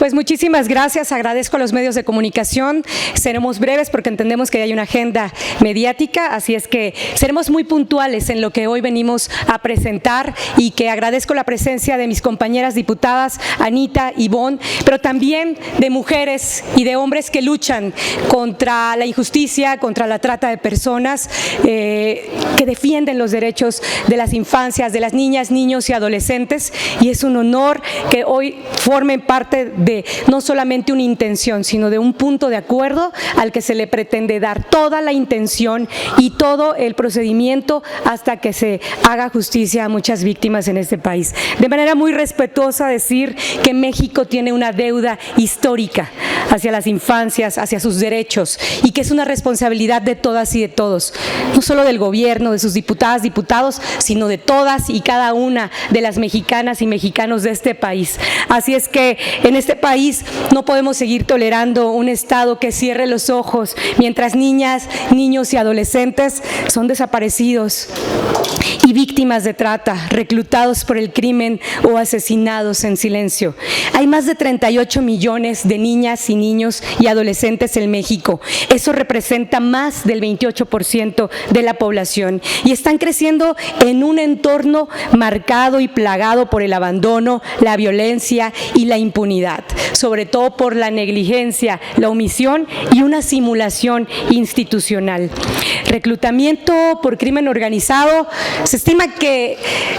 Pues muchísimas gracias, agradezco a los medios de comunicación. Seremos breves porque entendemos que hay una agenda mediática, así es que seremos muy puntuales en lo que hoy venimos a presentar y que agradezco la presencia de mis compañeras diputadas Anita, Ivonne, pero también de mujeres y de hombres que luchan contra la injusticia, contra la trata de personas, que defienden los derechos de las infancias, de las niñas, niños y adolescentes, y es un honor que hoy formen parte de no solamente una intención, sino de un punto de acuerdo al que se le pretende dar toda la intención y todo el procedimiento hasta que se haga justicia a muchas víctimas en este país. De manera muy respetuosa decir que México tiene una deuda histórica hacia las infancias, hacia sus derechos, y que es una responsabilidad de todas y de todos, no solo del gobierno, de sus diputadas, diputados, sino de todas y cada una de las mexicanas y mexicanos de este país. Así es que en este país no podemos seguir tolerando un Estado que cierre los ojos mientras niñas, niños y adolescentes son desaparecidos y víctimas de trata, reclutados por el crimen o asesinados en silencio. Hay más de 38 millones de niñas y niños y adolescentes en México. Eso representa más del 28% de la población y están creciendo en un entorno marcado y plagado por el abandono, la violencia y la impunidad, sobre todo por la negligencia, la omisión y una simulación institucional. Reclutamiento por crimen organizado. Se estima que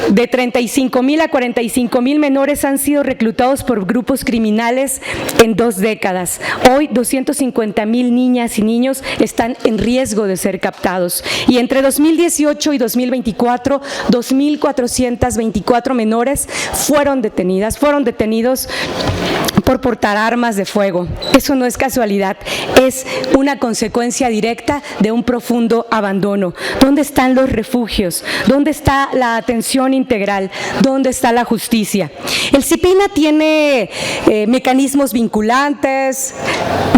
de 35,000 a 45,000 menores han sido reclutados por grupos criminales en 2 décadas. Hoy 250,000 niñas y niños están en riesgo de ser captados. Y entre 2018 y 2024, 2,424 menores fueron detenidos por portar armas de fuego. Eso no es casualidad, es una consecuencia directa de un profundo abandono. ¿Dónde están los refugios? ¿Dónde está la atención integral? ¿Dónde está la justicia? El CIPINA tiene mecanismos vinculantes.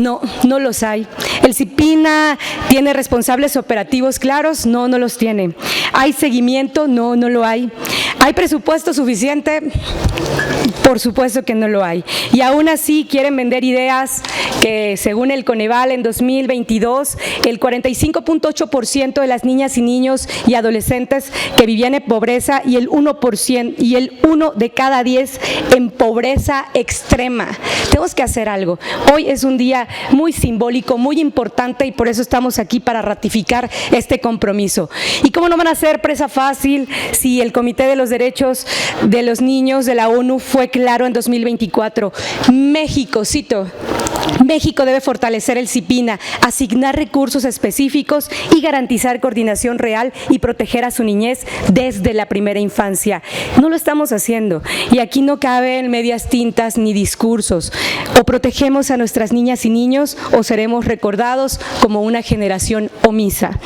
No los hay. El CIPINA tiene responsables operativos claros. No los tiene. ¿Hay seguimiento? No lo hay. ¿Hay presupuesto suficiente? Por supuesto que no lo hay. Y aún así quieren vender ideas que, según el Coneval, en 2022, el 45,8% de las niñas y niños y adolescentes que vivían en pobreza y el 1% y el 1 de cada 10 en pobreza extrema. Tenemos que hacer algo. Hoy es un día muy simbólico, muy importante, y por eso estamos aquí para ratificar este compromiso. ¿Y cómo no van a ser presa fácil si el Comité de los Derechos de los Niños de la ONU fue claro en 2024? México, cito, México debe fortalecer el CIPINA, asignar recursos específicos y garantizar coordinación real y proteger a su niñez desde la primera infancia. No lo estamos haciendo, y aquí no caben medias tintas ni discursos. O protegemos a nuestras niñas y niños o seremos recordados como una generación omisa.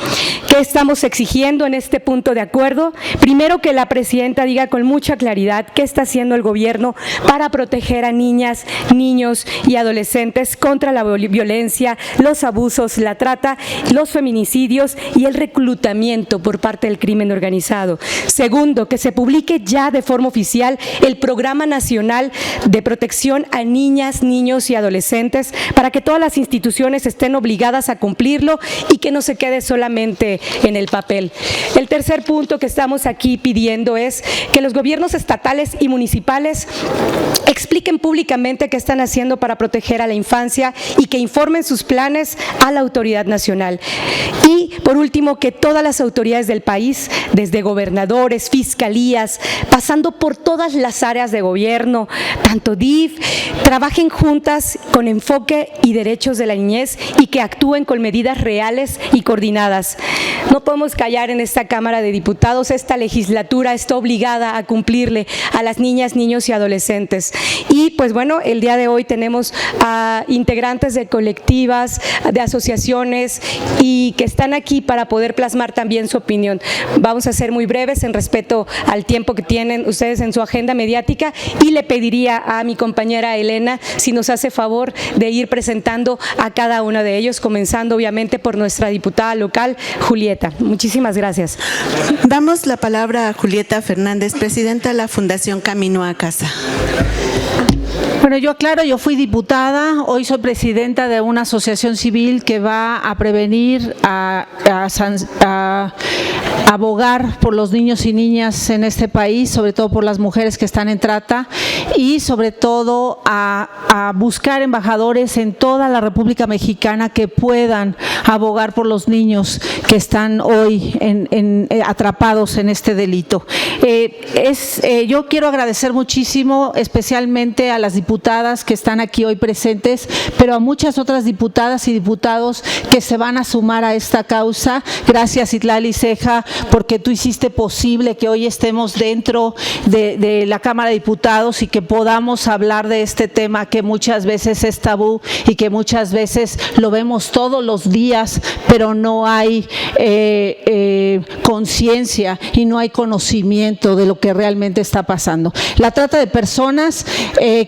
¿Qué estamos exigiendo en este punto de acuerdo? Primero, que la presidenta diga con mucha claridad qué está haciendo el gobierno para proteger a niñas, niños y adolescentes contra la violencia, los abusos, la trata, los feminicidios y el reclutamiento por parte del crimen organizado. Segundo, que se publique ya de forma oficial el Programa Nacional de Protección a Niñas, Niños y Adolescentes para que todas las instituciones estén obligadas a cumplirlo y que no se quede solamente en el papel. El tercer punto que estamos aquí pidiendo es que los gobiernos estatales y municipales expliquen públicamente qué están haciendo para proteger a la infancia y que informen sus planes a la autoridad nacional. Y, por último, que todas las autoridades del país, desde gobernadores, fiscalías, pasando por todas las áreas de gobierno, tanto DIF, trabajen juntas con enfoque y derechos de la niñez y que actúen con medidas reales y coordinadas. No podemos callar en esta Cámara de Diputados. Esta legislatura está obligada a cumplirle a las niñas, niños y adolescentes. Y pues bueno, el día de hoy tenemos a integrantes de colectivas, de asociaciones, y que están aquí para poder plasmar también su opinión. Vamos a ser muy breves en respeto al tiempo que tienen ustedes en su agenda mediática, y le pediría a mi compañera Elena si nos hace favor de ir presentando a cada uno de ellos, comenzando obviamente por nuestra diputada local, Julieta. Muchísimas gracias. Damos la palabra a Julieta Fernández, presidenta de la Fundación Camino a Casa. Bueno, yo aclaro, yo fui diputada, hoy soy presidenta de una asociación civil que va a prevenir, a abogar por los niños y niñas en este país, sobre todo por las mujeres que están en trata y sobre todo a buscar embajadores en toda la República Mexicana que puedan abogar por los niños que están hoy atrapados en este delito. Yo quiero agradecer muchísimo, especialmente a las diputadas que están aquí hoy presentes, pero a muchas otras diputadas y diputados que se van a sumar a esta causa. Gracias, Itlali Ceja, porque tú hiciste posible que hoy estemos dentro de la Cámara de Diputados y que podamos hablar de este tema que muchas veces es tabú y que muchas veces lo vemos todos los días, pero no hay conciencia y no hay conocimiento de lo que realmente está pasando. La trata de personas,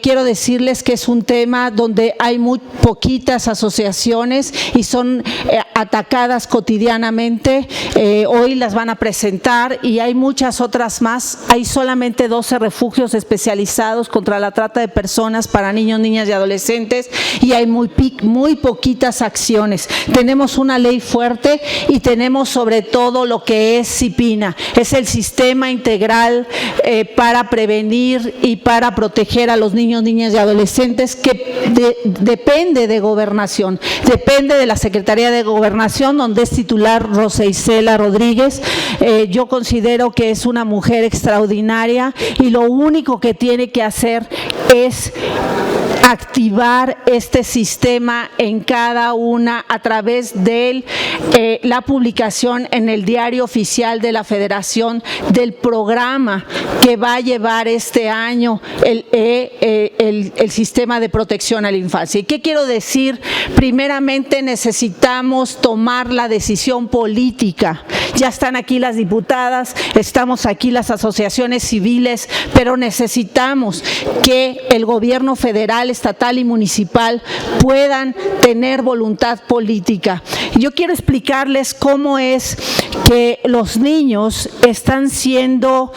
quiero decirles que es un tema donde hay muy poquitas asociaciones y son atacadas cotidianamente. Hoy las van a presentar y hay muchas otras más. Hay solamente 12 refugios especializados contra la trata de personas para niños, niñas y adolescentes y hay muy poquitas acciones. Tenemos una ley fuerte y tenemos sobre todo lo que es CIPINA, es el Sistema Integral para prevenir y para proteger a los niños, niñas y adolescentes, que depende de Gobernación, depende de la Secretaría de Gobernación, donde es titular Rosa Isela Rodríguez. Yo considero que es una mujer extraordinaria y lo único que tiene que hacer es activar este sistema en cada una a través de la publicación en el Diario Oficial de la Federación del programa que va a llevar este año el sistema de protección a la infancia. ¿Y qué quiero decir? Primeramente necesitamos tomar la decisión política. Ya están aquí las diputadas, estamos aquí las asociaciones civiles, pero necesitamos que el gobierno federal, estatal y municipal puedan tener voluntad política. Yo quiero explicarles cómo es que los niños están siendo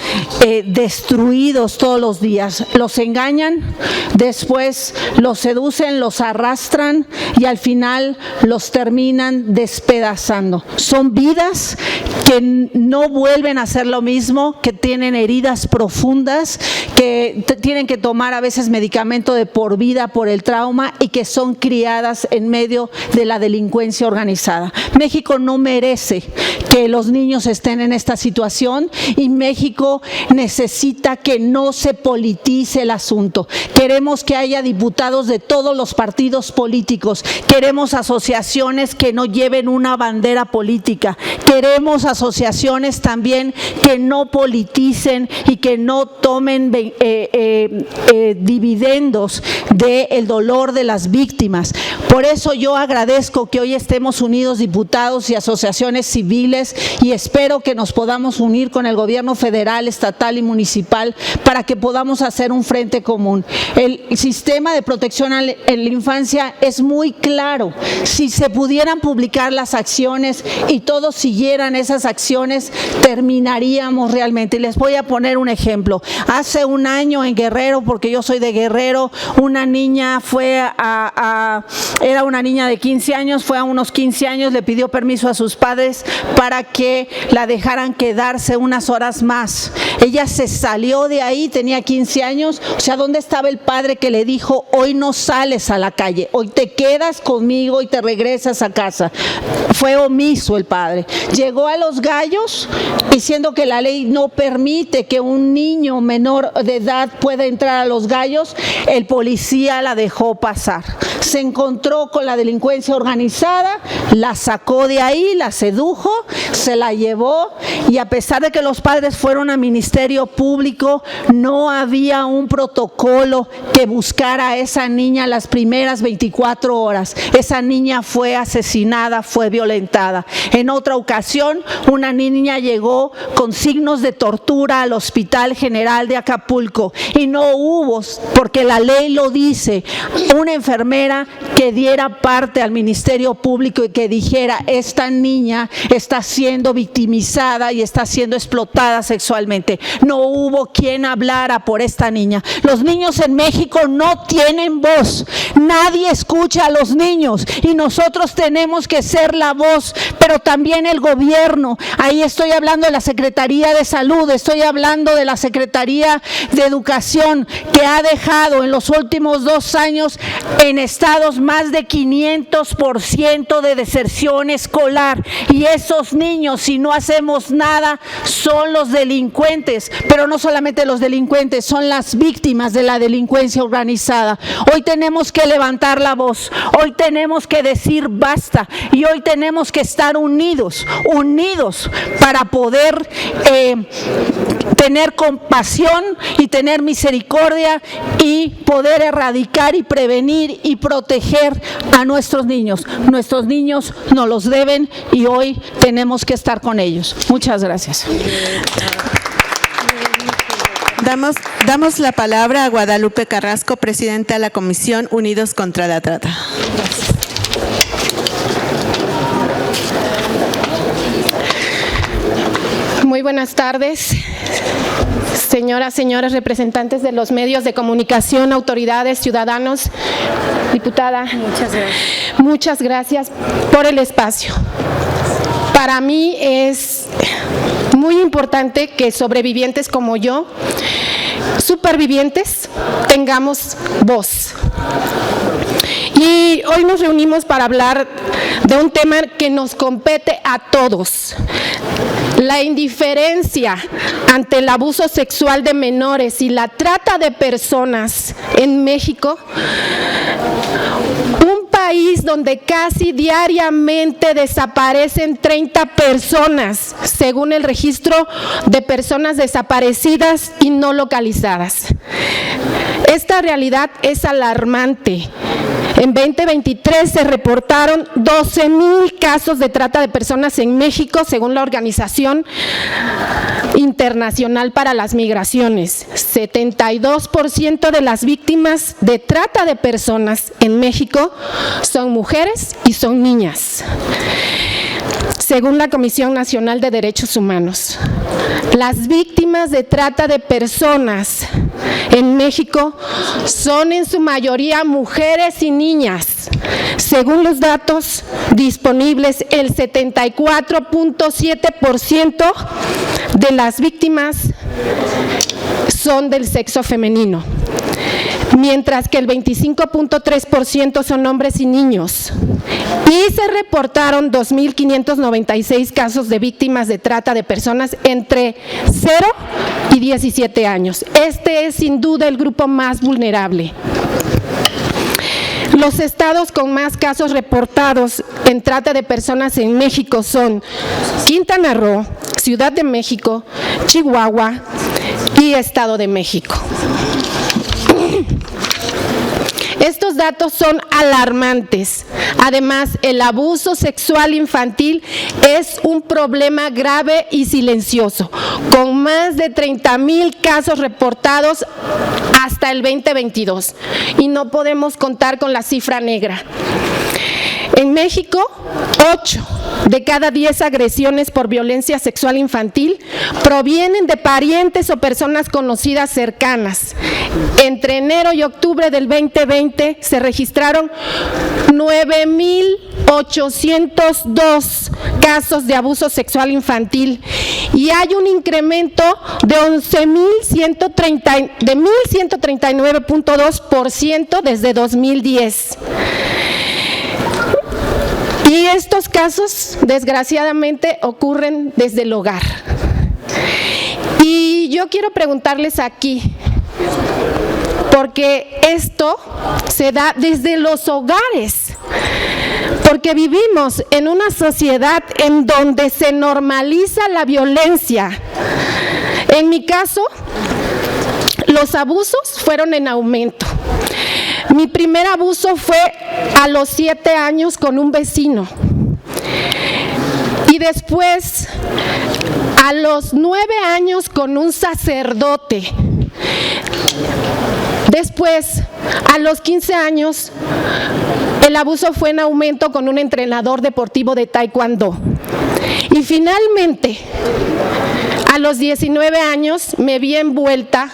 destruidos todos los días. Los engañan, después los seducen, los arrastran y al final los terminan despedazando. Son vidas que no vuelven a hacer lo mismo, que tienen heridas profundas, que tienen que tomar a veces medicamento de por vida por el trauma y que son criadas en medio de la delincuencia organizada. México no merece que los niños estén en esta situación y México necesita que no se politice el asunto. Queremos que haya diputados de todos los partidos políticos, queremos asociaciones que no lleven una bandera política, queremos asociaciones también que no politicen y que no tomen dividendos del dolor de las víctimas. Por eso yo agradezco que hoy estemos unidos diputados y asociaciones civiles y espero que nos podamos unir con el gobierno federal, estatal y municipal para que podamos hacer un frente común. El sistema de protección a la infancia es muy claro. Si se pudieran publicar las acciones y todos siguieran esas acciones, terminaríamos realmente. Y les voy a poner un ejemplo. Hace un año en Guerrero, porque yo soy de Guerrero, una niña era una niña de 15 años, fue a unos 15 años, le pidió permiso a sus padres para que la dejaran quedarse unas horas más. Ella se salió de ahí, tenía 15 años, o sea, ¿dónde estaba el padre que le dijo, hoy no sales a la calle, hoy te quedas conmigo y te regresas a casa? Fue omiso el padre. Llegó a Los Gallos, diciendo que la ley no permite que un niño menor de edad pueda entrar a Los Gallos, el policía la dejó pasar. Se encontró con la delincuencia organizada, la sacó de ahí, la sedujo, se la llevó y a pesar de que los padres fueron a Ministerio Público, no había un protocolo que buscara a esa niña las primeras 24 horas. Esa niña fue asesinada, fue violentada. En otra ocasión, una niña llegó con signos de tortura al Hospital General de Acapulco y no hubo, porque la ley lo dice, una enfermera persona que diera parte al Ministerio Público y que dijera: esta niña está siendo victimizada y está siendo explotada sexualmente. No hubo quien hablara por esta niña. Los niños en México no tienen voz. Nadie escucha a los niños y nosotros tenemos que ser la voz, pero también el gobierno. Ahí estoy hablando de la Secretaría de Salud, estoy hablando de la Secretaría de Educación, que ha dejado en los últimos 2 años en estados más de 500% de deserción escolar. Y esos niños, si no hacemos nada, son los delincuentes, pero no solamente los delincuentes, son las víctimas de la delincuencia organizada. Hoy tenemos que levantar la voz, hoy tenemos que decir basta, y hoy tenemos que estar unidos para poder tener compasión y tener misericordia y poder erradicar y prevenir y proteger a nuestros niños. Nuestros niños nos los deben y hoy tenemos que estar con ellos. Muchas gracias. Damos la palabra a Guadalupe Carrasco, presidenta de la Comisión Unidos contra la Trata. Muy buenas tardes, señoras, señores representantes de los medios de comunicación, autoridades, ciudadanos, diputada. Muchas gracias por el espacio. Para mí es muy importante que sobrevivientes como yo, supervivientes, tengamos voz. Y hoy nos reunimos para hablar de un tema que nos compete a todos: la indiferencia ante el abuso sexual de menores y la trata de personas en México, un país donde casi diariamente desaparecen 30 personas, según el registro de personas desaparecidas y no localizadas. Esta realidad es alarmante. En 2023 se reportaron 12,000 casos de trata de personas en México, según la Organización Internacional para las Migraciones. 72% de las víctimas de trata de personas en México son mujeres y son niñas, según la Comisión Nacional de Derechos Humanos. Las víctimas de trata de personas en México son en su mayoría mujeres y niñas. Según los datos disponibles, el 74.7% de las víctimas son del sexo femenino, mientras que el 25.3% son hombres y niños. Y se reportaron 2.596 casos de víctimas de trata de personas entre 0 y 17 años. Este es sin duda el grupo más vulnerable. Los estados con más casos reportados en trata de personas en México son Quintana Roo, Ciudad de México, Chihuahua y Estado de México. Estos datos son alarmantes. Además, el abuso sexual infantil es un problema grave y silencioso, con más de 30,000 casos reportados hasta el 2022. Y no podemos contar con la cifra negra. En México, 8 de cada 10 agresiones por violencia sexual infantil provienen de parientes o personas conocidas cercanas. Entre enero y octubre del 2020 se registraron 9,802 casos de abuso sexual infantil y hay un incremento de 1,139.2% desde 2010. Y estos casos, desgraciadamente, ocurren desde el hogar. Y yo quiero preguntarles aquí, porque esto se da desde los hogares, porque vivimos en una sociedad en donde se normaliza la violencia. En mi caso, los abusos fueron en aumento. Mi primer abuso fue a los 7 años con un vecino y después a los 9 años con un sacerdote. Después, a los 15 años, el abuso fue en aumento con un entrenador deportivo de taekwondo. Y finalmente, a los 19 años, me vi envuelta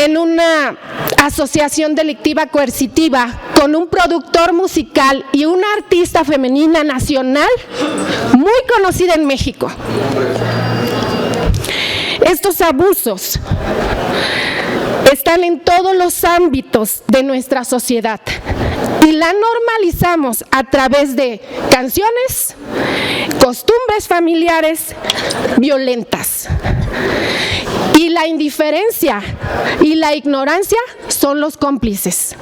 en una asociación delictiva coercitiva con un productor musical y una artista femenina nacional muy conocida en México. Estos abusos están en todos los ámbitos de nuestra sociedad y la normalizamos a través de canciones, costumbres familiares violentas. Y la indiferencia y la ignorancia son los cómplices.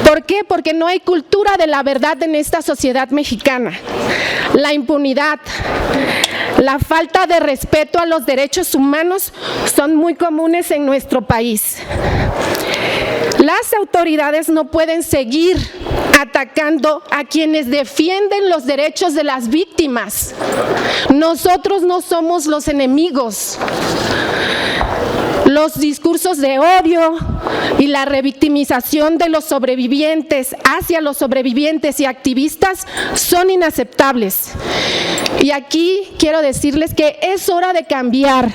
¿Por qué? Porque no hay cultura de la verdad en esta sociedad mexicana. La impunidad, la falta de respeto a los derechos humanos son muy comunes en nuestro país. Las autoridades no pueden seguir atacando a quienes defienden los derechos de las víctimas. Nosotros no somos los enemigos. Los discursos de odio y la revictimización de los sobrevivientes hacia los sobrevivientes y activistas son inaceptables. Y aquí quiero decirles que es hora de cambiar.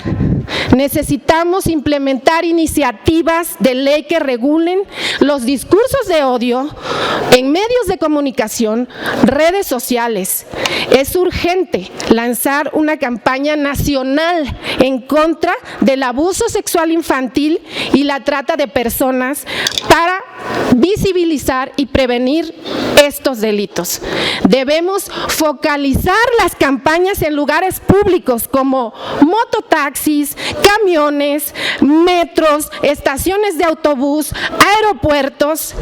Necesitamos implementar iniciativas de ley que regulen los discursos de odio en medios de comunicación, redes sociales. Es urgente lanzar una campaña nacional en contra del abuso sexual infantil y la trata de personas para visibilizar y prevenir estos delitos. Debemos focalizar las campañas en lugares públicos como mototaxis, camiones, metros, estaciones de autobús, aeropuertos.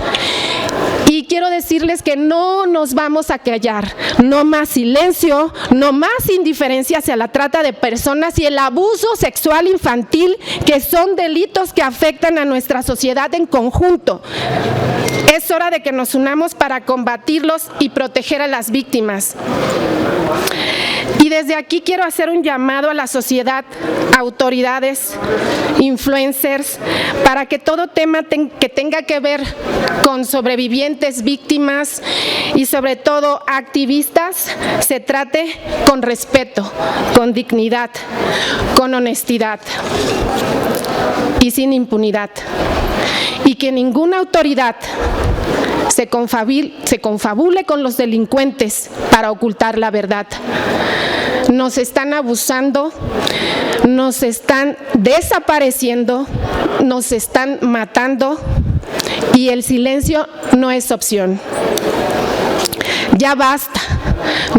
Y quiero decirles que no nos vamos a callar. No más silencio, no más indiferencia hacia la trata de personas y el abuso sexual infantil, que son delitos que afectan a nuestra sociedad en conjunto. Es hora de que nos unamos para combatirlos y proteger a las víctimas. Y desde aquí quiero hacer un llamado a la sociedad, autoridades, influencers, para que todo tema que tenga que ver con sobrevivientes, víctimas y sobre todo activistas, se trate con respeto, con dignidad, con honestidad y sin impunidad. Y que ninguna autoridad se confabule con los delincuentes para ocultar la verdad. Nos están abusando, nos están desapareciendo, nos están matando y el silencio no es opción. Ya basta,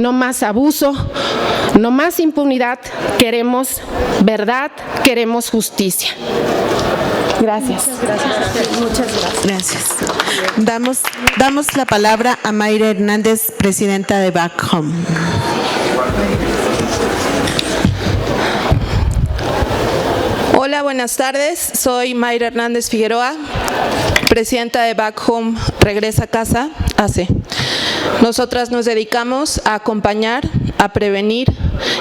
no más abuso, no más impunidad, queremos verdad, queremos justicia. Gracias. Muchas gracias. Damos la palabra a Mayra Hernández, presidenta de Back Home. Hola, buenas tardes. Soy Mayra Hernández Figueroa, presidenta de Back Home Regresa a Casa, AC. Nosotras nos dedicamos a acompañar, a prevenir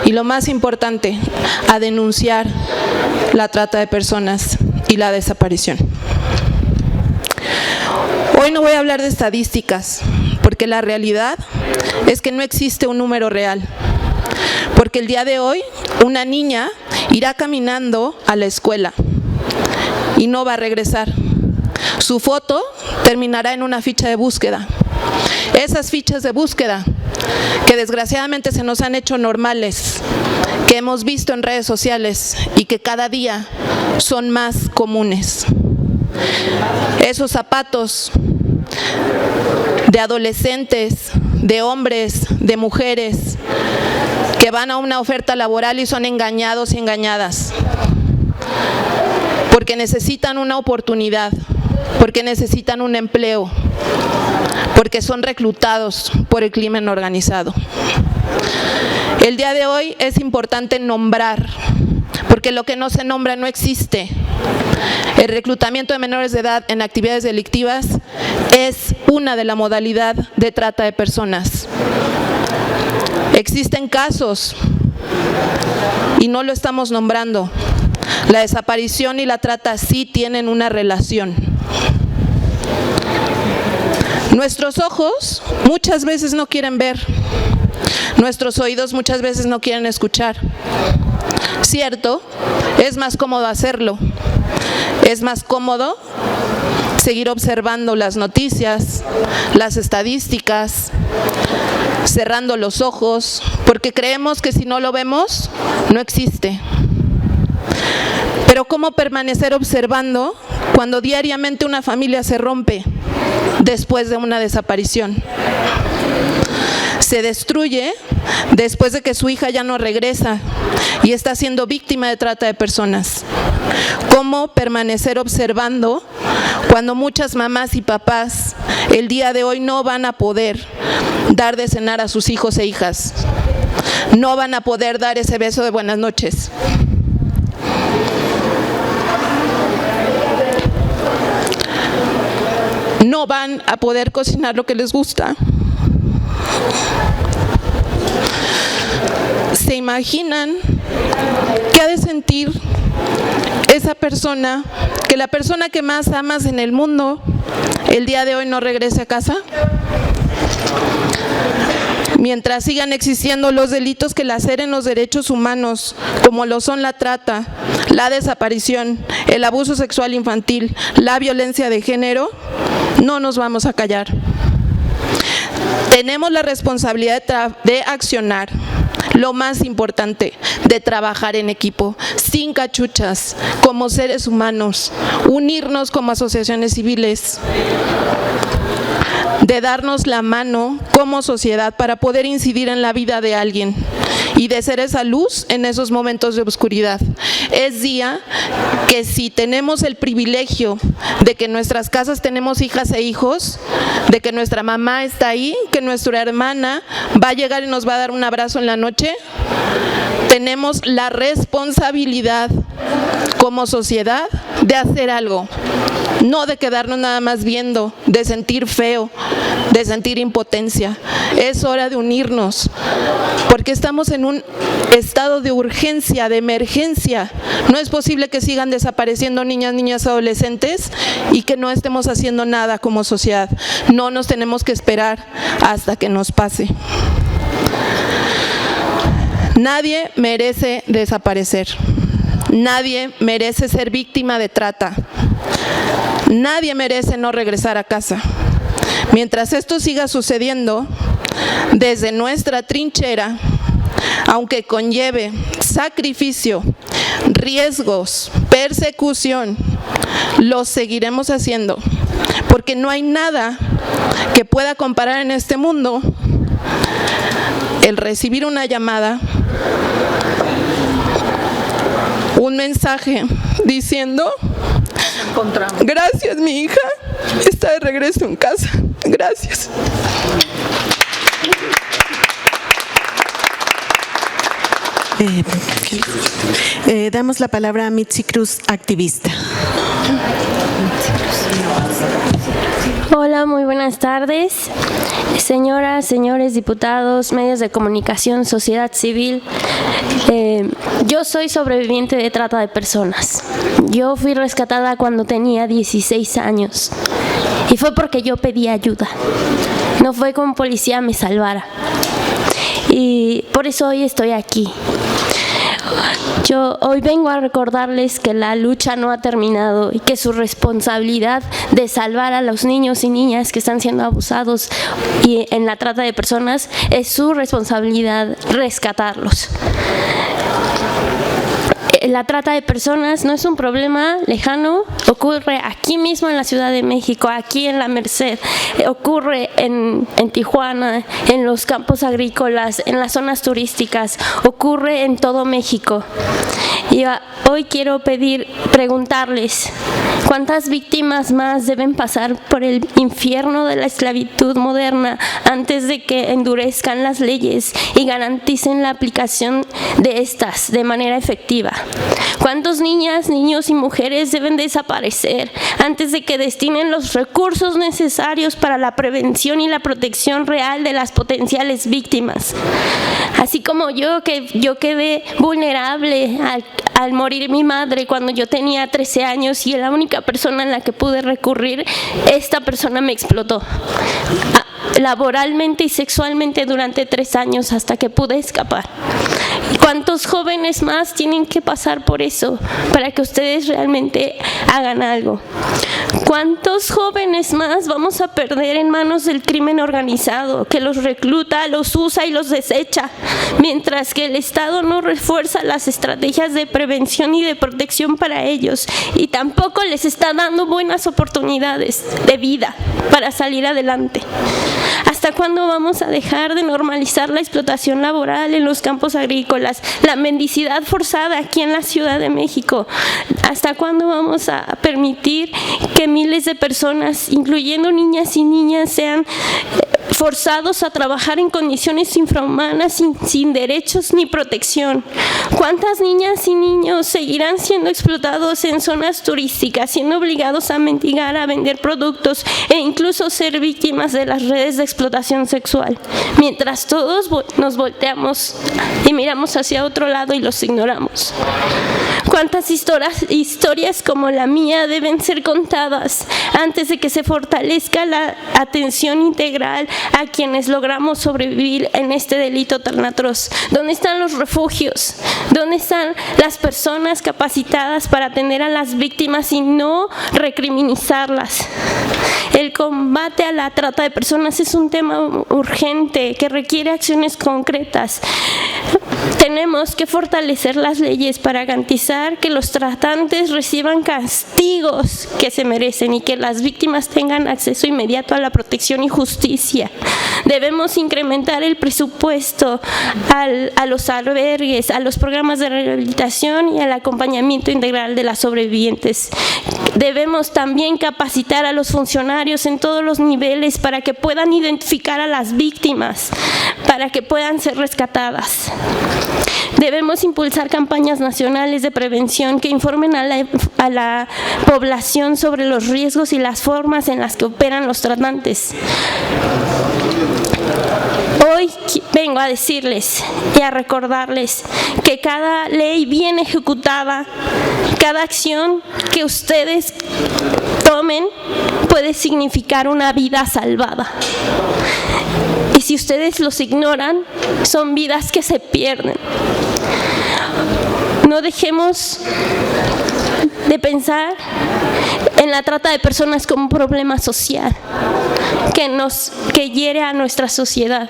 y, lo más importante, a denunciar la trata de personas y la desaparición. Hoy no voy a hablar de estadísticas, porque la realidad es que no existe un número real. Porque el día de hoy una niña irá caminando a la escuela y no va a regresar. Su foto terminará en una ficha de búsqueda. Esas fichas de búsqueda que desgraciadamente se nos han hecho normales, que hemos visto en redes sociales y que cada día son más comunes. Esos zapatos de adolescentes, de hombres, de mujeres, que van a una oferta laboral y son engañados y engañadas, porque necesitan una oportunidad, porque necesitan un empleo, porque son reclutados por el crimen organizado. El día de hoy es importante nombrar, porque lo que no se nombra no existe. El reclutamiento de menores de edad en actividades delictivas es una de las modalidades de trata de personas. Existen casos y no lo estamos nombrando. La desaparición y la trata sí tienen una relación. Nuestros ojos muchas veces no quieren ver, nuestros oídos muchas veces no quieren escuchar. Cierto, es más cómodo hacerlo, es más cómodo seguir observando las noticias, las estadísticas, cerrando los ojos, porque creemos que si no lo vemos, no existe. Pero ¿cómo permanecer observando cuando diariamente una familia se rompe después de una desaparición? Se destruye después de que su hija ya no regresa y está siendo víctima de trata de personas. ¿Cómo permanecer observando cuando muchas mamás y papás el día de hoy no van a poder dar de cenar a sus hijos e hijas? No van a poder dar ese beso de buenas noches. No van a poder cocinar lo que les gusta. ¿Se imaginan qué ha de sentir esa persona, que la persona que más amas en el mundo el día de hoy no regrese a casa? Mientras sigan existiendo los delitos que laceren los derechos humanos, como lo son la trata, la desaparición, el abuso sexual infantil, la violencia de género, no nos vamos a callar. Tenemos la responsabilidad de accionar. Lo más importante, de trabajar en equipo, sin cachuchas, como seres humanos, unirnos como asociaciones civiles, de darnos la mano como sociedad para poder incidir en la vida de alguien y de ser esa luz en esos momentos de oscuridad. Es día que si tenemos el privilegio de que en nuestras casas tenemos hijas e hijos, de que nuestra mamá está ahí, que nuestra hermana va a llegar y nos va a dar un abrazo en la noche, tenemos la responsabilidad como sociedad de hacer algo, no de quedarnos nada más viendo, de sentir feo, de sentir impotencia. Es hora de unirnos, porque estamos en un estado de urgencia, de emergencia. No es posible que sigan desapareciendo niñas, adolescentes y que no estemos haciendo nada como sociedad. No nos tenemos que esperar hasta que nos pase. Nadie merece desaparecer. Nadie merece ser víctima de trata. Nadie merece no regresar a casa. Mientras esto siga sucediendo, desde nuestra trinchera, aunque conlleve sacrificio, riesgos, persecución, lo seguiremos haciendo, porque no hay nada que pueda comparar en este mundo el recibir una llamada, un mensaje diciendo: gracias, mi hija está de regreso en casa, gracias. Damos la palabra a Mitzi Cruz, activista. Hola, muy buenas tardes. Señoras, señores diputados, medios de comunicación, sociedad civil. Yo soy sobreviviente de trata de personas. Yo fui rescatada cuando tenía 16 años y fue porque yo pedí ayuda. No fue que un policía me salvara. Y por eso hoy estoy aquí. Yo hoy vengo a recordarles que la lucha no ha terminado y que su responsabilidad de salvar a los niños y niñas que están siendo abusados y en la trata de personas es su responsabilidad rescatarlos. La trata de personas no es un problema lejano, ocurre aquí mismo en la Ciudad de México, aquí en la Merced, ocurre en Tijuana, en los campos agrícolas, en las zonas turísticas, ocurre en todo México. Y hoy quiero preguntarles, ¿cuántas víctimas más deben pasar por el infierno de la esclavitud moderna antes de que endurezcan las leyes y garanticen la aplicación de estas de manera efectiva? ¿Cuántos niñas, niños y mujeres deben desaparecer antes de que destinen los recursos necesarios para la prevención y la protección real de las potenciales víctimas? Así como yo, que yo quedé vulnerable al morir mi madre cuando yo tenía 13 años y la única persona en la que pude recurrir, esta persona me explotó laboralmente y sexualmente durante 3 años hasta que pude escapar. ¿Cuántos jóvenes más tienen que pasar por eso para que ustedes realmente hagan algo? ¿Cuántos jóvenes más vamos a perder en manos del crimen organizado que los recluta, los usa y los desecha, mientras que el Estado no refuerza las estrategias de prevención y de protección para ellos y tampoco les está dando buenas oportunidades de vida para salir adelante? ¿Hasta cuándo vamos a dejar de normalizar la explotación laboral en los campos agrícolas, la mendicidad forzada aquí en la Ciudad de México? ¿Hasta cuándo vamos a permitir que miles de personas, incluyendo niñas y niñas, sean forzados a trabajar en condiciones infrahumanas, sin derechos ni protección? ¿Cuántas niñas y niños seguirán siendo explotados en zonas turísticas, siendo obligados a mendigar, a vender productos e incluso ser víctimas de las redes de explotación sexual, mientras todos nos volteamos y miramos hacia otro lado y los ignoramos? ¿Cuántas historias como la mía deben ser contadas antes de que se fortalezca la atención integral a quienes logramos sobrevivir en este delito tan atroz? ¿Dónde están los refugios? ¿Dónde están las personas capacitadas para atender a las víctimas y no recriminalizarlas? El combate a la trata de personas es un tema urgente que requiere acciones concretas. Tenemos que fortalecer las leyes para garantizar que los tratantes reciban castigos que se merecen y que las víctimas tengan acceso inmediato a la protección y justicia. Debemos incrementar el presupuesto a los albergues, a los programas de rehabilitación y al acompañamiento integral de las sobrevivientes. Debemos también capacitar a los funcionarios en todos los niveles para que puedan identificar a las víctimas, para que puedan ser rescatadas. Debemos impulsar campañas nacionales de prevención que informen a la población sobre los riesgos y las formas en las que operan los tratantes. Hoy vengo a decirles y a recordarles que cada ley bien ejecutada, cada acción que ustedes tomen puede significar una vida salvada. Y si ustedes los ignoran, son vidas que se pierden. No dejemos de pensar en la trata de personas como un problema social que hiere a nuestra sociedad,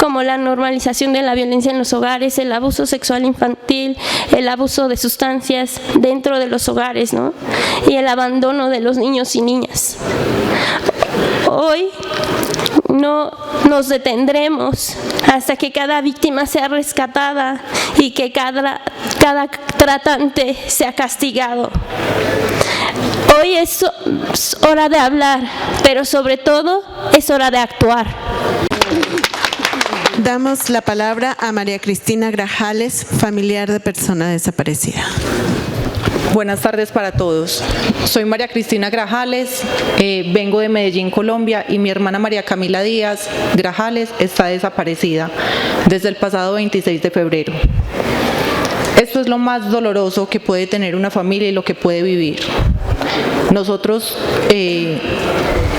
como la normalización de la violencia en los hogares, el abuso sexual infantil, el abuso de sustancias dentro de los hogares, ¿no? Y el abandono de los niños y niñas. Hoy no nos detendremos hasta que cada víctima sea rescatada y que cada tratante sea castigado. Hoy es hora de hablar, pero sobre todo es hora de actuar. Damos la palabra a María Cristina Grajales, familiar de persona desaparecida. Buenas tardes para todos. Soy María Cristina Grajales, vengo de Medellín, Colombia, y mi hermana María Camila Díaz Grajales está desaparecida desde el pasado 26 de febrero. Esto es lo más doloroso que puede tener una familia y lo que puede vivir. Nosotros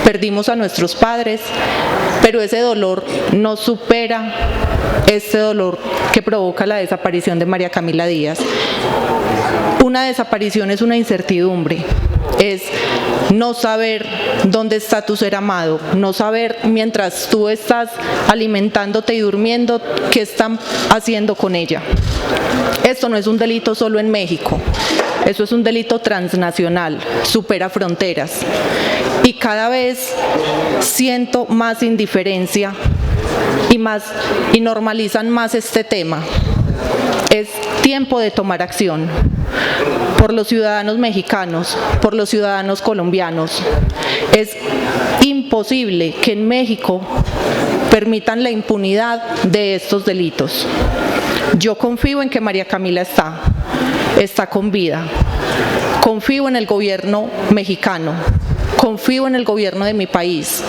perdimos a nuestros padres, pero ese dolor no supera este dolor que provoca la desaparición de María Camila Díaz. Una desaparición es una incertidumbre, es no saber dónde está tu ser amado, no saber mientras tú estás alimentándote y durmiendo qué están haciendo con ella. Esto no es un delito solo en México, eso es un delito transnacional, supera fronteras. Y cada vez siento más indiferencia y normalizan más este tema. Es tiempo de tomar acción por los ciudadanos mexicanos, por los ciudadanos colombianos. Es imposible que en México permitan la impunidad de estos delitos. Yo confío en que María Camila está con vida. Confío en el gobierno mexicano. Confío en el gobierno de mi país.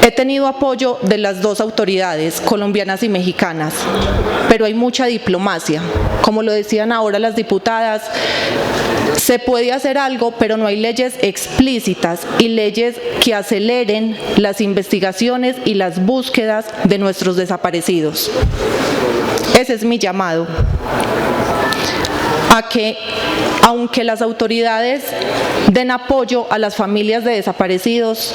He tenido apoyo de las dos autoridades, colombianas y mexicanas, pero hay mucha diplomacia. Como lo decían ahora las diputadas, se puede hacer algo, pero no hay leyes explícitas y leyes que aceleren las investigaciones y las búsquedas de nuestros desaparecidos. Ese es mi llamado, a que, aunque las autoridades den apoyo a las familias de desaparecidos,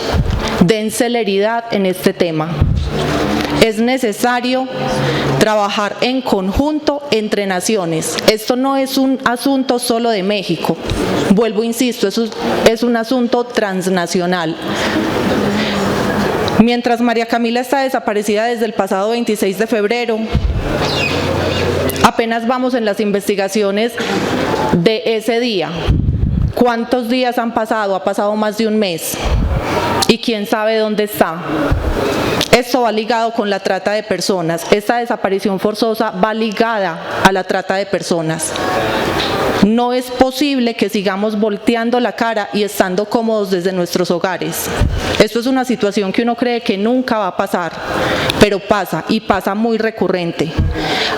den celeridad en este tema. Es necesario trabajar en conjunto entre naciones. Esto no es un asunto solo de México. Vuelvo, insisto, es un asunto transnacional. Mientras María Camila está desaparecida desde el pasado 26 de febrero, apenas vamos en las investigaciones de ese día. ¿Cuántos días han pasado? Ha pasado más de un mes. ¿Y quién sabe dónde está? Esto va ligado con la trata de personas. Esta desaparición forzosa va ligada a la trata de personas. No es posible que sigamos volteando la cara y estando cómodos desde nuestros hogares. Esto es una situación que uno cree que nunca va a pasar, pero pasa y pasa muy recurrente.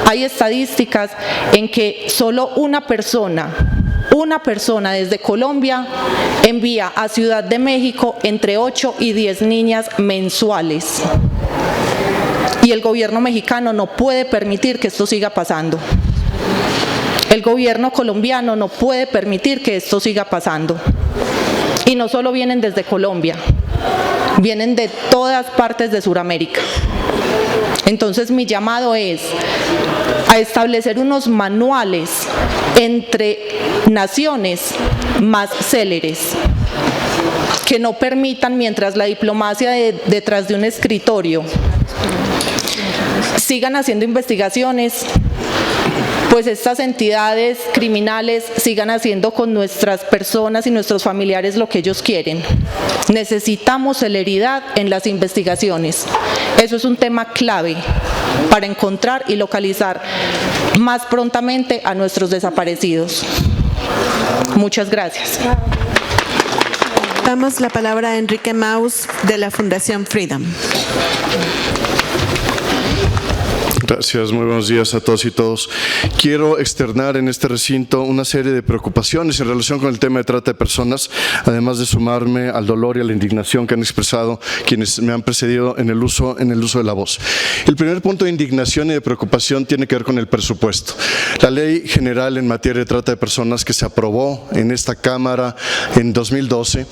Hay estadísticas en que solo una persona desde Colombia envía a Ciudad de México entre 8 y 10 niñas mensuales. Y el gobierno mexicano no puede permitir que esto siga pasando. El gobierno colombiano no puede permitir que esto siga pasando. Y no solo vienen desde Colombia, vienen de todas partes de Sudamérica. Entonces mi llamado es a establecer unos manuales entre naciones más céleres, que no permitan, mientras la diplomacia detrás de un escritorio sigan haciendo investigaciones, pues estas entidades criminales sigan haciendo con nuestras personas y nuestros familiares lo que ellos quieren. Necesitamos celeridad en las investigaciones. Eso es un tema clave para encontrar y localizar más prontamente a nuestros desaparecidos. Muchas gracias. Damos la palabra a Enrique Maus de la Fundación Freedom. Gracias, muy buenos días a todos y todos. Quiero externar en este recinto una serie de preocupaciones en relación con el tema de trata de personas, además de sumarme al dolor y a la indignación que han expresado quienes me han precedido en el uso de la voz. El primer punto de indignación y de preocupación tiene que ver con el presupuesto. La Ley General en materia de trata de personas que se aprobó en esta Cámara en 2012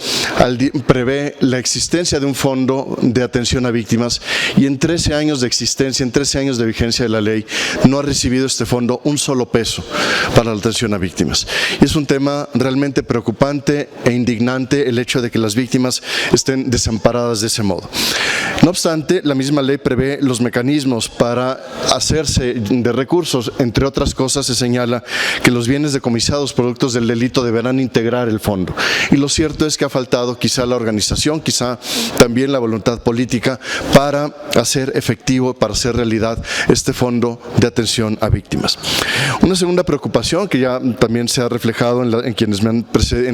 prevé la existencia de un fondo de atención a víctimas y en 13 años de existencia, en 13 años de vigencia de la ley, no ha recibido este fondo un solo peso para la atención a víctimas. Y es un tema realmente preocupante e indignante el hecho de que las víctimas estén desamparadas de ese modo. No obstante, la misma ley prevé los mecanismos para hacerse de recursos. Entre otras cosas, se señala que los bienes decomisados productos del delito deberán integrar el fondo. Y lo cierto es que ha faltado quizá la organización, quizá también la voluntad política para hacer efectivo, para hacer realidad este fondo de atención a víctimas. Una segunda preocupación que ya también se ha reflejado en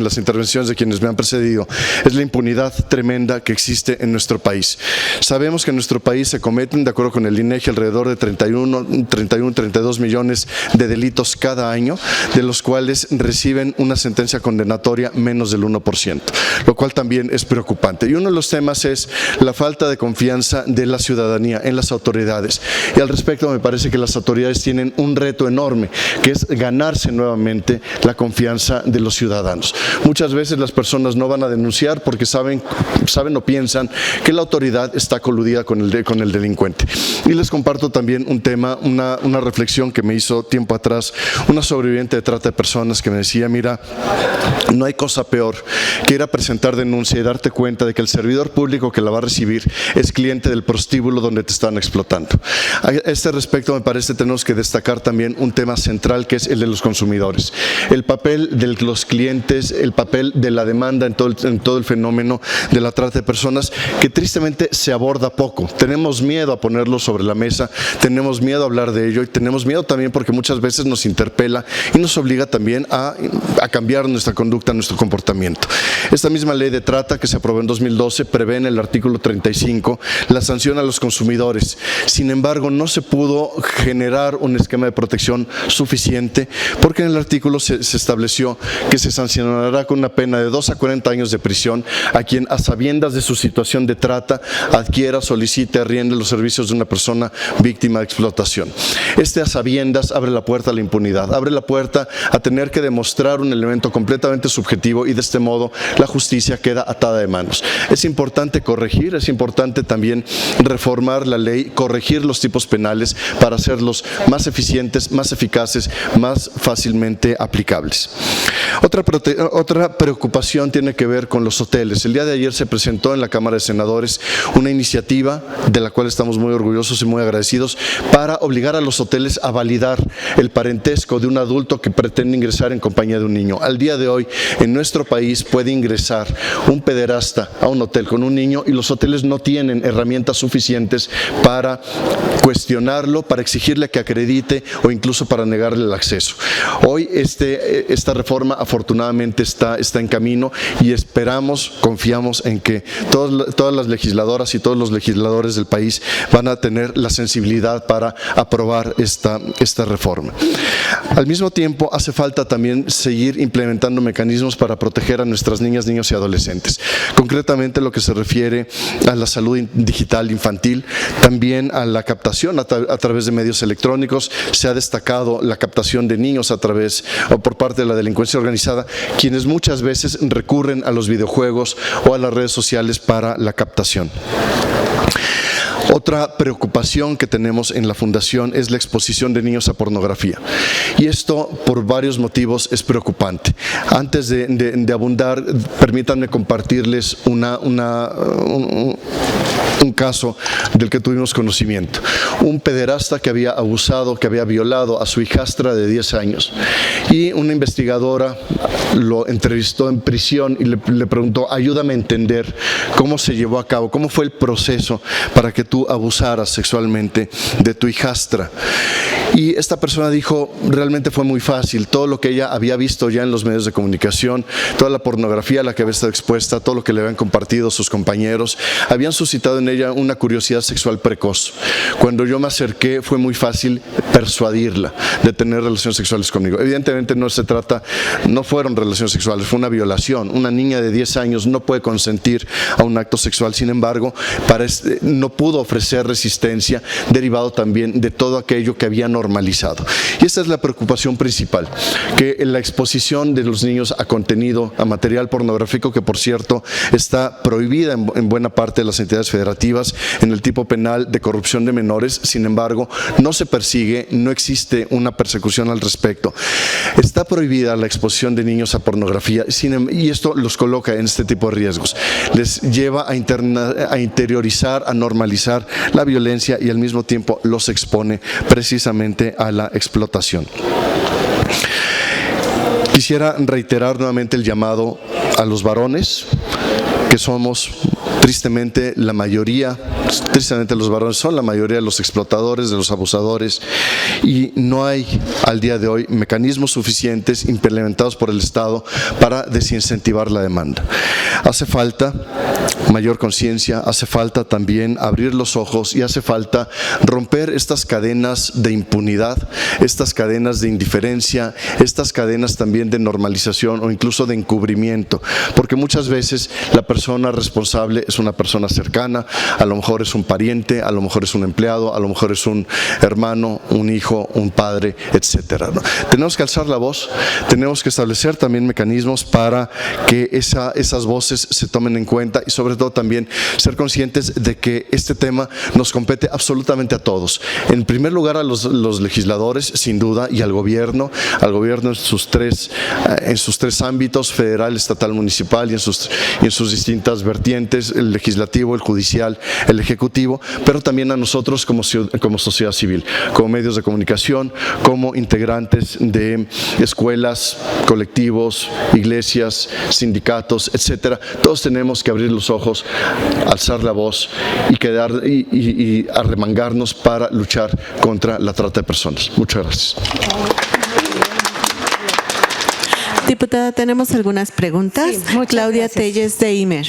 las intervenciones de quienes me han precedido es la impunidad tremenda que existe en nuestro país. Sabemos que en nuestro país se cometen, de acuerdo con el INEGI, alrededor de 32 millones de delitos cada año, de los cuales reciben una sentencia condenatoria menos del 1%, lo cual también es preocupante. Y uno de los temas es la falta de confianza de la ciudadanía en las autoridades. Y al respecto, me parece que las autoridades tienen un reto enorme, que es ganarse nuevamente la confianza de los ciudadanos. Muchas veces las personas no van a denunciar porque saben o piensan que la autoridad está coludida con el delincuente. Y les comparto también un tema, una reflexión que me hizo tiempo atrás una sobreviviente de trata de personas que me decía: mira, no hay cosa peor que ir a presentar denuncia y darte cuenta de que el servidor público que la va a recibir es cliente del prostíbulo donde te están explotando. A este respecto, me parece que tenemos que destacar también un tema central, que es el de los consumidores. El papel de los clientes, el papel de la demanda en todo el fenómeno de la trata de personas, que tristemente se aborda poco. Tenemos miedo a ponerlo sobre la mesa, tenemos miedo a hablar de ello y tenemos miedo también porque muchas veces nos interpela y nos obliga también a cambiar nuestra conducta, nuestro comportamiento. Esta misma ley de trata que se aprobó en 2012 prevé en el artículo 35 la sanción a los consumidores. Sin embargo, no se pudo generar un esquema de protección suficiente porque en el artículo se estableció que se sancionará con una pena de 2 a 40 años de prisión a quien, a sabiendas de su situación de trata, adquiera, solicite, arriende los servicios de una persona víctima de explotación. A sabiendas abre la puerta a la impunidad, abre la puerta a tener que demostrar un elemento completamente subjetivo y de este modo la justicia queda atada de manos. Es importante corregir, es importante también reformar la ley, corregir los tipos penales para hacerlos más eficientes, más eficaces, más fácilmente aplicables. Otra preocupación tiene que ver con los hoteles. El día de ayer se presentó en la Cámara de Senadores una iniciativa de la cual estamos muy orgullosos y muy agradecidos para obligar a los hoteles a validar el parentesco de un adulto que pretende ingresar en compañía de un niño. Al día de hoy, en nuestro país puede ingresar un pederasta a un hotel con un niño y los hoteles no tienen herramientas suficientes para cuestionarlo, para exigirle que acredite o incluso para negarle el acceso. Hoy esta reforma afortunadamente está en camino y esperamos, confiamos en que todas las legisladoras y todos los legisladores del país van a tener la sensibilidad para aprobar esta reforma. Al mismo tiempo, hace falta también seguir implementando mecanismos para proteger a nuestras niñas, niños y adolescentes. Concretamente, lo que se refiere a la salud digital infantil, también a la captación a través de medios electrónicos. Se ha destacado la captación de niños a través o por parte de la delincuencia organizada, quienes muchas veces recurren a los videojuegos o a las redes sociales para la captación. Otra preocupación que tenemos en la Fundación es la exposición de niños a pornografía. Y esto, por varios motivos, es preocupante. Antes de abundar, permítanme compartirles un caso del que tuvimos conocimiento. Un pederasta que había abusado, que había violado a su hijastra de 10 años. Y una investigadora lo entrevistó en prisión y le preguntó: ayúdame a entender cómo se llevó a cabo, cómo fue el proceso para que tú abusaras sexualmente de tu hijastra. Y esta persona dijo: realmente fue muy fácil. Todo lo que ella había visto ya en los medios de comunicación, toda la pornografía a la que había estado expuesta, todo lo que le habían compartido sus compañeros, habían suscitado en ella una curiosidad sexual precoz. Cuando yo me acerqué, fue muy fácil persuadirla de tener relaciones sexuales conmigo. Evidentemente no fueron relaciones sexuales, fue una violación. Una niña de 10 años no puede consentir a un acto sexual. Sin embargo, no pudo ofrecer resistencia, derivado también de todo aquello que había normalizado. Y esta es la preocupación principal, que la exposición de los niños a contenido, a material pornográfico, que por cierto está prohibida en buena parte de las entidades federativas en el tipo penal de corrupción de menores. Sin embargo, no se persigue, no existe una persecución al respecto. Está prohibida la exposición de niños a pornografía y esto los coloca en este tipo de riesgos. Les lleva a interiorizar, a normalizar la violencia y al mismo tiempo los expone precisamente a la explotación. Quisiera reiterar nuevamente el llamado a los varones, que somos tristemente la mayoría, los varones son la mayoría de los explotadores, de los abusadores, y no hay al día de hoy mecanismos suficientes implementados por el Estado para desincentivar la demanda. Hace falta mayor conciencia, hace falta también abrir los ojos y hace falta romper estas cadenas de impunidad, estas cadenas de indiferencia, estas cadenas también de normalización o incluso de encubrimiento, porque muchas veces la persona responsable es una persona cercana, a lo mejor es un pariente, a lo mejor es un empleado, a lo mejor es un hermano, un hijo, un padre, etcétera, ¿no? Tenemos que alzar la voz, tenemos que establecer también mecanismos para que esas voces se tomen en cuenta y sobre todo también ser conscientes de que este tema nos compete absolutamente a todos. En primer lugar a los legisladores, sin duda, y al gobierno en sus tres ámbitos, federal, estatal, municipal, y en sus distintas vertientes, el legislativo, el judicial, el ejecutivo, pero también a nosotros como sociedad civil, como medios de comunicación, como integrantes de escuelas, colectivos, iglesias, sindicatos, etcétera. Todos tenemos que abrir los ojos, alzar la voz y arremangarnos para luchar contra la trata de personas. Muchas gracias. Diputada, tenemos algunas preguntas. Sí, muchas Claudia gracias. Telles de IMER.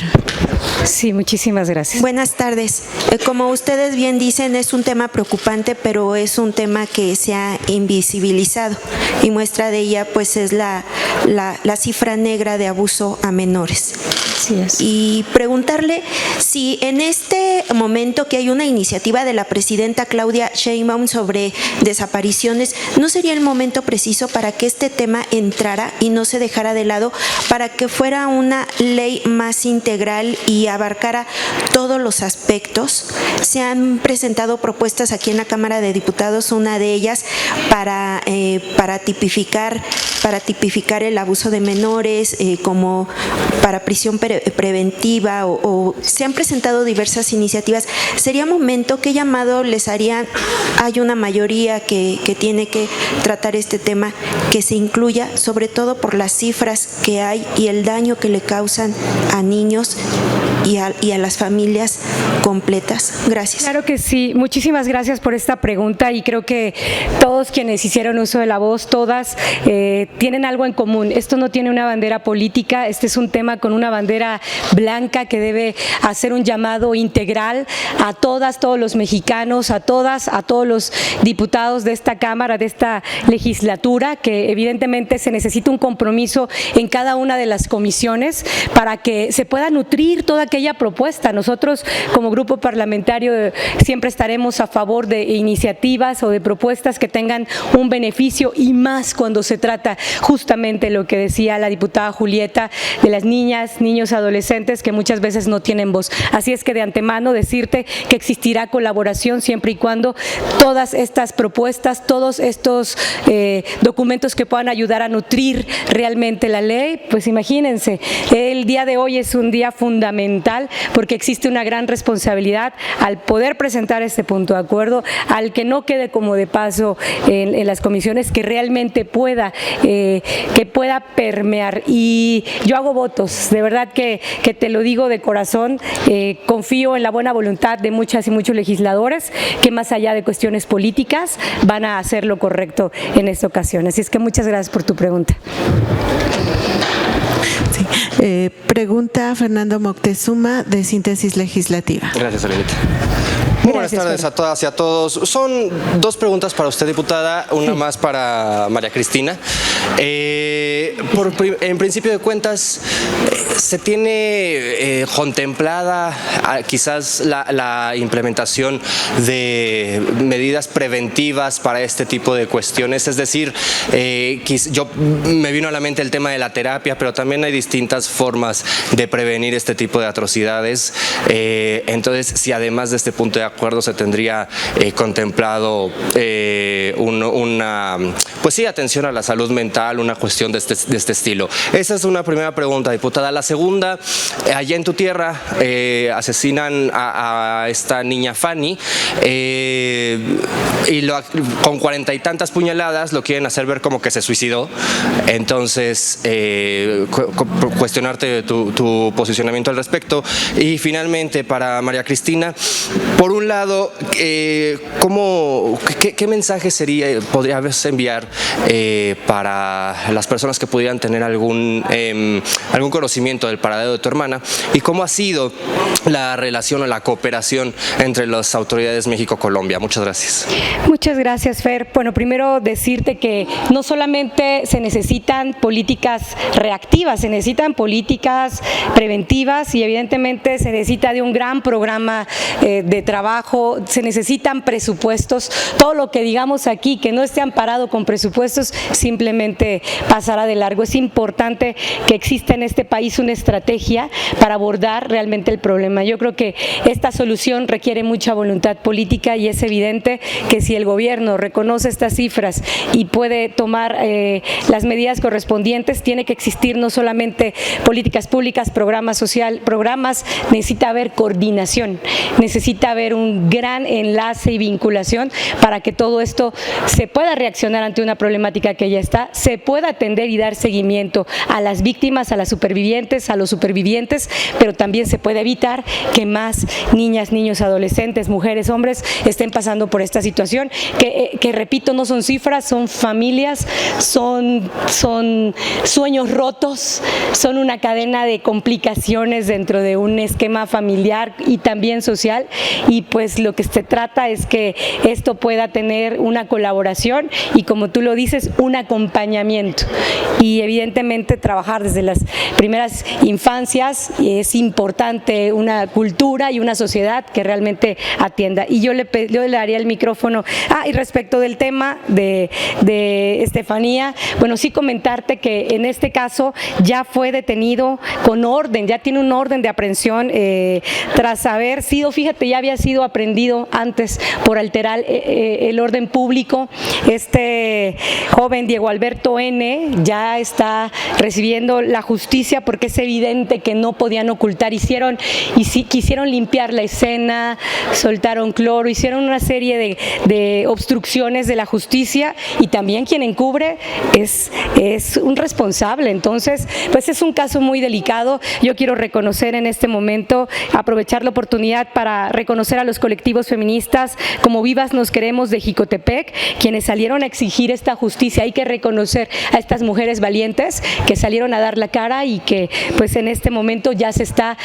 Sí, muchísimas gracias. Buenas tardes. Como ustedes bien dicen, es un tema preocupante, pero es un tema que se ha invisibilizado y muestra de ella pues es la cifra negra de abuso a menores. Así es. Y preguntarle si en este momento que hay una iniciativa de la presidenta Claudia Sheinbaum sobre desapariciones, ¿no sería el momento preciso para que este tema entrara y no se dejara de lado, para que fuera una ley más integral y abarcara todos los aspectos? Se han presentado propuestas aquí en la Cámara de Diputados, una de ellas para tipificar el abuso de menores como para prisión preventiva o se han presentado diversas iniciativas. ¿Sería momento? ¿Qué llamado les harían? Hay una mayoría que tiene que tratar este tema, que se incluya, sobre todo por las cifras que hay y el daño que le causan a niños y a las familias completas. Gracias. Claro que sí. Muchísimas gracias por esta pregunta y creo que todos quienes hicieron uso de la voz, todas, tienen algo en común. Esto no tiene una bandera política, este es un tema con una bandera blanca que debe hacer un llamado integral a todas, todos los mexicanos, a todas, a todos los diputados de esta Cámara, de esta legislatura, que evidentemente se necesita un compromiso en cada una de las comisiones para que se pueda nutrir toda aquella propuesta. Nosotros como grupo parlamentario siempre estaremos a favor de iniciativas o de propuestas que tengan un beneficio y más cuando se trata justamente lo que decía la diputada Julieta de las niñas, niños, adolescentes que muchas veces no tienen voz. Así es que de antemano decirte que existirá colaboración siempre y cuando todas estas propuestas, todos estos documentos que puedan ayudar a nutrir realmente la ley, pues imagínense, el día de hoy es un día fundamental porque existe una gran responsabilidad al poder presentar este punto de acuerdo, al que no quede como de paso en las comisiones, que realmente pueda permear. Y yo hago votos, de verdad que te lo digo de corazón, confío en la buena voluntad de muchas y muchos legisladores que más allá de cuestiones políticas van a hacer lo correcto en esta ocasión. Así es que muchas gracias por tu pregunta. Sí. Pregunta Fernando Moctezuma de Síntesis Legislativa. Gracias, Alenita. Muy buenas tardes a todas y a todos. Son dos preguntas para usted, diputada, una más para María Cristina. En principio de cuentas, ¿se tiene contemplada quizás la implementación de medidas preventivas para este tipo de cuestiones? Es decir, yo me vino a la mente el tema de la terapia, pero también hay distintas formas de prevenir este tipo de atrocidades. Entonces, si además de este punto de acuerdo se tendría contemplado atención a la salud mental, una cuestión de este estilo. Esa es una primera pregunta, diputada. La segunda, allá en tu tierra asesinan a esta niña Fanny y con 40 y tantas puñaladas lo quieren hacer ver como que se suicidó. Entonces, cuestionarte tu posicionamiento al respecto. Y finalmente, para María Cristina, por un lado, ¿qué mensaje podrías enviar para las personas que pudieran tener algún conocimiento del paradero de tu hermana? ¿Y cómo ha sido la relación o la cooperación entre las autoridades México-Colombia? Muchas gracias. Muchas gracias, Fer. Bueno, primero decirte que no solamente se necesitan políticas reactivas, se necesitan políticas preventivas y evidentemente se necesita de un gran programa de trabajo, se necesitan presupuestos. Todo lo que digamos aquí que no esté amparado con presupuestos simplemente pasará de largo. Es importante que exista en este país una estrategia para abordar realmente el problema. Yo creo que esta solución requiere mucha voluntad política y es evidente que si el gobierno reconoce estas cifras y puede tomar las medidas correspondientes, tiene que existir no solamente solamente políticas públicas, programas necesita haber coordinación, necesita haber un gran enlace y vinculación para que todo esto se pueda reaccionar ante una problemática que ya está, se pueda atender y dar seguimiento a las víctimas, a las supervivientes, a los supervivientes, pero también se puede evitar que más niñas, niños, adolescentes, mujeres, hombres estén pasando por esta situación, que repito, no son cifras, son familias, son sueños rotos, son una cadena de complicaciones dentro de un esquema familiar y también social, y pues lo que se trata es que esto pueda tener una colaboración y, como tú lo dices, un acompañamiento, y evidentemente trabajar desde las primeras infancias. Es importante una cultura y una sociedad que realmente atienda. Y yo le daría el micrófono. Y respecto del tema de Estefanía, bueno, sí comentarte que en este caso ya fue detenido con orden, ya tiene un orden de aprehensión tras haber sido, fíjate, ya había sido aprehendido antes por alterar el orden público. Este joven Diego Alberto N. ya está recibiendo la justicia porque es evidente que no podían ocultar, quisieron limpiar la escena, soltaron cloro, hicieron una serie de obstrucciones de la justicia, y también quien encubre es un responsable. Entonces, pues es un caso muy delicado. Yo quiero reconocer en este momento, aprovechar la oportunidad para reconocer a los colectivos feministas como Vivas Nos Queremos de Jicotepec, quienes salieron a exigir esta justicia. Hay que reconocer a estas mujeres valientes que salieron a dar la cara y que pues en este momento ya está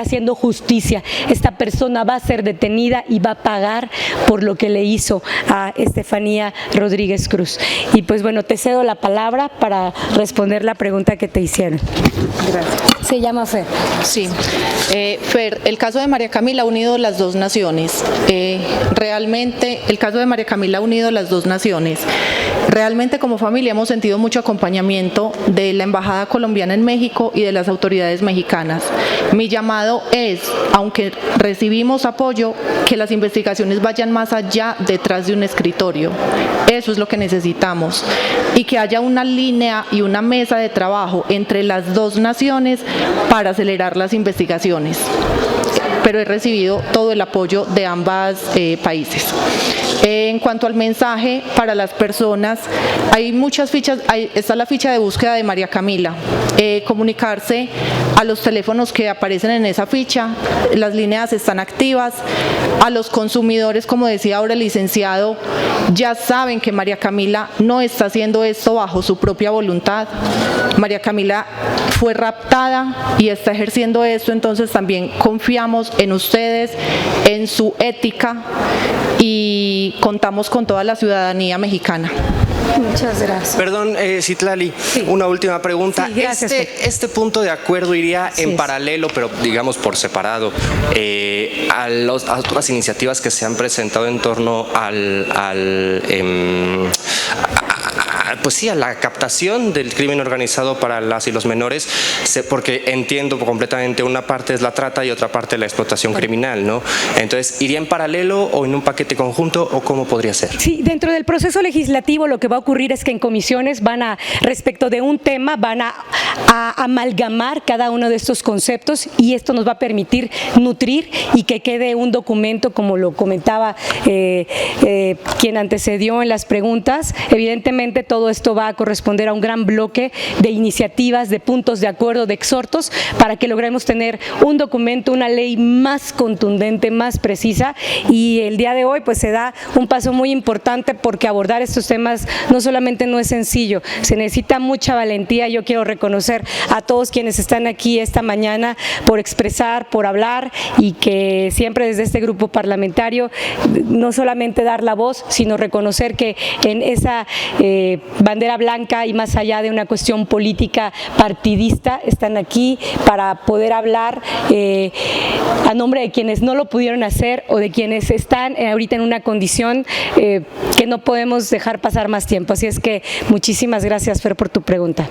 haciendo justicia. Esta persona va a ser detenida y va a pagar por lo que le hizo a Estefanía Rodríguez Cruz. Y pues bueno, te cedo la palabra para responder la pregunta que te hicieron. Gracias. Se llama Fer. Sí. Fer, el caso de María Camila ha unido las dos naciones. Realmente, el caso de María Camila ha unido las dos naciones. Realmente, como familia, hemos sentido mucho acompañamiento de la Embajada colombiana en México y de las autoridades mexicanas. Mi llamado es, aunque recibimos apoyo, que las investigaciones vayan más allá detrás de un escritorio. Eso es lo que necesitamos. Y que haya una línea y una mesa de trabajo entre las dos naciones para acelerar las investigaciones. Pero he recibido todo el apoyo de ambos países. En cuanto al mensaje para las personas, hay muchas fichas, está la ficha de búsqueda de María Camila. Comunicarse a los teléfonos que aparecen en esa ficha, las líneas están activas. A los consumidores, como decía ahora el licenciado, ya saben que María Camila no está haciendo esto bajo su propia voluntad. María Camila fue raptada y está ejerciendo esto, entonces también confiamos en ustedes, en su ética, y contamos con toda la ciudadanía mexicana. Muchas gracias. Perdón, Citlali, sí. Una última pregunta. Sí, gracias. Este punto de acuerdo iría en paralelo, pero digamos por separado, a otras iniciativas que se han presentado en torno pues sí, a la captación del crimen organizado para las y los menores, porque entiendo completamente, una parte es la trata y otra parte la explotación criminal, ¿no? Entonces, ¿iría en paralelo o en un paquete conjunto, o cómo podría ser? Sí, dentro del proceso legislativo lo que va a ocurrir es que en comisiones respecto de un tema, van a amalgamar cada uno de estos conceptos, y esto nos va a permitir nutrir y que quede un documento, como lo comentaba quien antecedió en las preguntas. Evidentemente todo esto va a corresponder a un gran bloque de iniciativas, de puntos de acuerdo, de exhortos, para que logremos tener un documento, una ley más contundente, más precisa. Y el día de hoy pues se da un paso muy importante, porque abordar estos temas no solamente no es sencillo, se necesita mucha valentía. Yo quiero reconocer a todos quienes están aquí esta mañana por expresar, por hablar, y que siempre desde este grupo parlamentario no solamente dar la voz, sino reconocer que en esa bandera blanca y más allá de una cuestión política partidista, están aquí para poder hablar a nombre de quienes no lo pudieron hacer, o de quienes están ahorita en una condición que no podemos dejar pasar más tiempo. Así es que muchísimas gracias, Fer, por tu pregunta.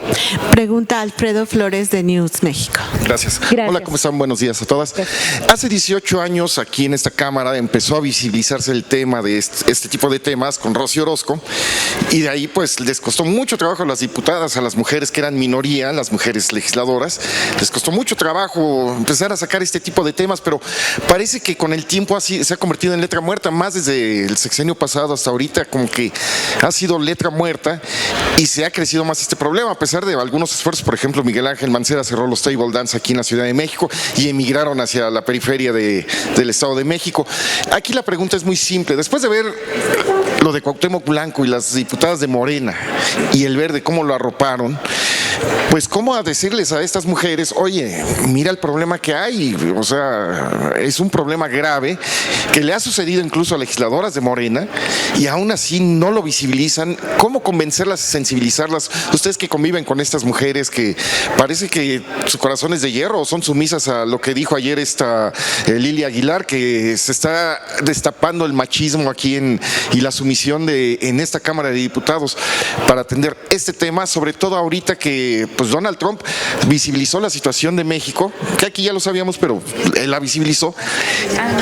Pregunta Alfredo Flores de News México. Gracias. Hola, ¿cómo están? Buenos días a todas. Gracias. Hace 18 años aquí en esta Cámara empezó a visibilizarse el tema de este tipo de temas con Rocío Orozco, y de ahí pues pues les costó mucho trabajo a las diputadas, a las mujeres que eran minoría, las mujeres legisladoras, les costó mucho trabajo empezar a sacar este tipo de temas, pero parece que con el tiempo así se ha convertido en letra muerta, más desde el sexenio pasado hasta ahorita, como que ha sido letra muerta y se ha crecido más este problema, a pesar de algunos esfuerzos. Por ejemplo, Miguel Ángel Mancera cerró los table dance aquí en la Ciudad de México y emigraron hacia la periferia del Estado de México. Aquí la pregunta es muy simple. Después de ver lo de Cuauhtémoc Blanco y las diputadas de Morena y el Verde, cómo lo arroparon, pues cómo a decirles a estas mujeres, oye, mira el problema que hay, o sea, es un problema grave que le ha sucedido incluso a legisladoras de Morena y aún así no lo visibilizan. ¿Cómo convencerlas, sensibilizarlas? Ustedes que conviven con estas mujeres que parece que su corazón es de hierro o son sumisas a lo que dijo ayer esta Lilia Aguilar, que se está destapando el machismo aquí y la sumisión en esta Cámara de Diputados para atender este tema, sobre todo ahorita que pues Donald Trump visibilizó la situación de México, que aquí ya lo sabíamos, pero él la visibilizó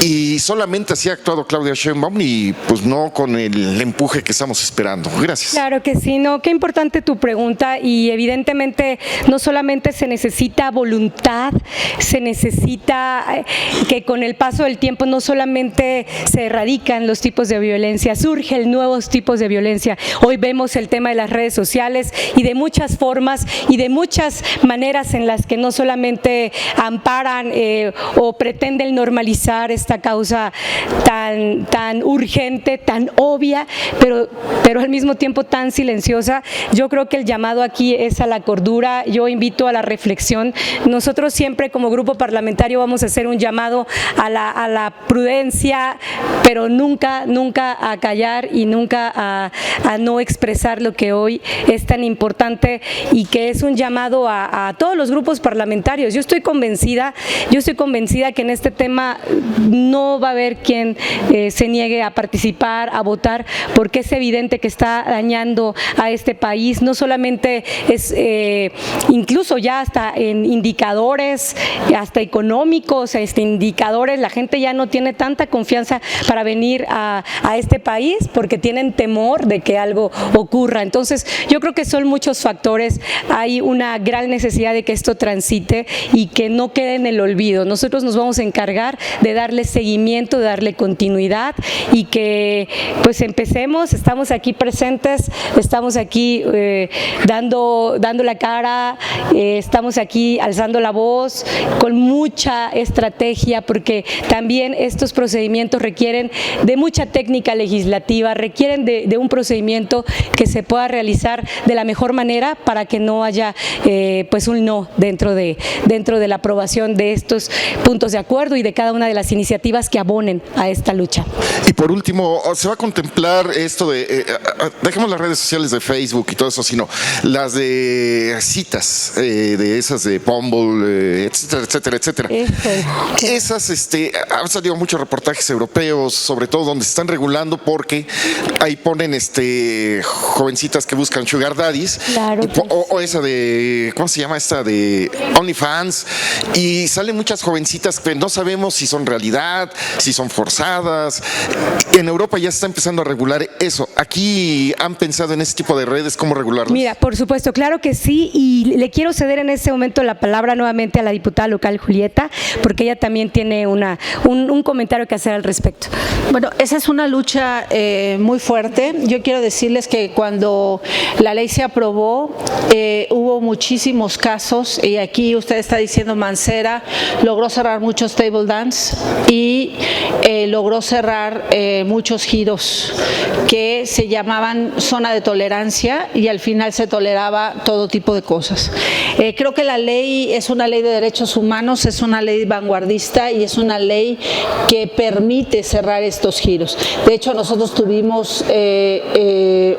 y solamente así ha actuado Claudia Sheinbaum y pues no con el empuje que estamos esperando. Gracias. Claro que sí, no, qué importante tu pregunta y evidentemente no solamente se necesita voluntad, se necesita que con el paso del tiempo no solamente se erradican los tipos de violencia, surgen nuevos tipos de violencia. Hoy vemos el tema de las redes sociales y de muchas formas y de muchas maneras en las que no solamente amparan o pretenden normalizar esta causa tan urgente, tan obvia, pero al mismo tiempo tan silenciosa. Yo creo que el llamado aquí es a la cordura, yo invito a la reflexión. Nosotros siempre como grupo parlamentario vamos a hacer un llamado a la prudencia, pero nunca a callar y nunca a no expresar lo que hoy es tan importante y que es un llamado a todos los grupos parlamentarios. Yo estoy convencida que en este tema no va a haber quien se niegue a participar, a votar, porque es evidente que está dañando a este país. No solamente es incluso ya hasta en indicadores, hasta económicos, indicadores, la gente ya no tiene tanta confianza para venir a este país porque tienen temor de que algo ocurra. Entonces, yo creo que son muchos factores. Hay una gran necesidad de que esto transite y que no quede en el olvido. Nosotros nos vamos a encargar de darle seguimiento, de darle continuidad y que pues empecemos. Estamos aquí presentes, estamos aquí dando la cara, estamos aquí alzando la voz con mucha estrategia, porque también estos procedimientos requieren de mucha técnica legislativa, requieren de un procedimiento que se pueda realizar de la mejor manera para que no haya pues un no dentro de la aprobación de estos puntos de acuerdo y de cada una de las iniciativas que abonen a esta lucha. Y por último, ¿se va a contemplar esto de, dejemos las redes sociales de Facebook y todo eso, sino las de citas, de esas de Bumble, etcétera? Esas, han salido muchos reportajes europeos, sobre todo donde se están regulando porque ahí ponen jovencitas que buscan sugar daddies, claro, o esa de, ¿cómo se llama esta? De OnlyFans, y salen muchas jovencitas que no sabemos si son realidad, si son forzadas. En Europa ya se está empezando a regular eso. ¿Aquí han pensado en ese tipo de redes, cómo regularlas? Mira, por supuesto, claro que sí, y le quiero ceder en este momento la palabra nuevamente a la diputada local Julieta, porque ella también tiene un comentario que hacer al respecto. Bueno, esa es una lucha muy fuerte. Yo quiero decirles que cuando la ley se aprobó, hubo muchísimos casos, y aquí usted está diciendo Mancera logró cerrar muchos table dance y logró cerrar muchos giros que se llamaban zona de tolerancia y al final se toleraba todo tipo de cosas. Creo que la ley es una ley de derechos humanos, es una ley vanguardista y es una ley que permite cerrar estos giros. De hecho, nosotros tuvimos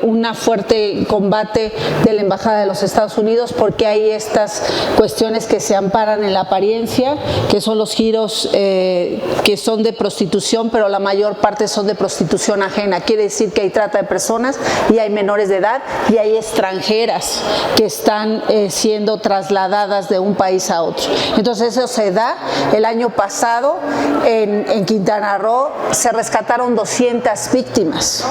una fuerte combate de la Embajada de los Estados Estados Unidos porque hay estas cuestiones que se amparan en la apariencia, que son los giros que son de prostitución, pero la mayor parte son de prostitución ajena. Quiere decir que hay trata de personas y hay menores de edad y hay extranjeras que están siendo trasladadas de un país a otro. Entonces eso se da. El año pasado en Quintana Roo se rescataron 200 víctimas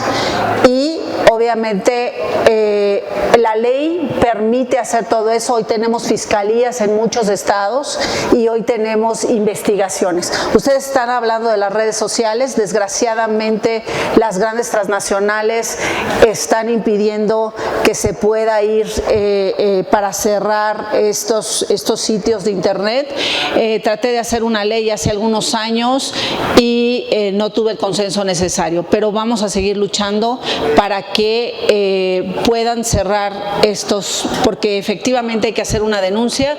y obviamente la ley permite hacer todo eso. Hoy tenemos fiscalías en muchos estados y hoy tenemos investigaciones. Ustedes están hablando de las redes sociales. Desgraciadamente las grandes transnacionales están impidiendo que se pueda ir para cerrar estos sitios de internet. Traté de hacer una ley hace algunos años y no tuve el consenso necesario, pero vamos a seguir luchando para que puedan cerrar estos, porque efectivamente hay que hacer una denuncia.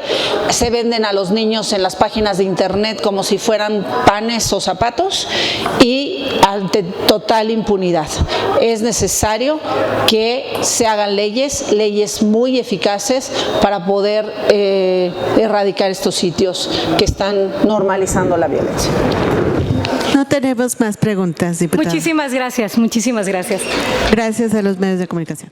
Se venden a los niños en las páginas de internet como si fueran panes o zapatos y ante total impunidad. Es necesario que se hagan leyes muy eficaces para poder erradicar estos sitios que están normalizando la violencia. No tenemos más preguntas, diputada. Muchísimas gracias, muchísimas gracias. Gracias a los medios de comunicación.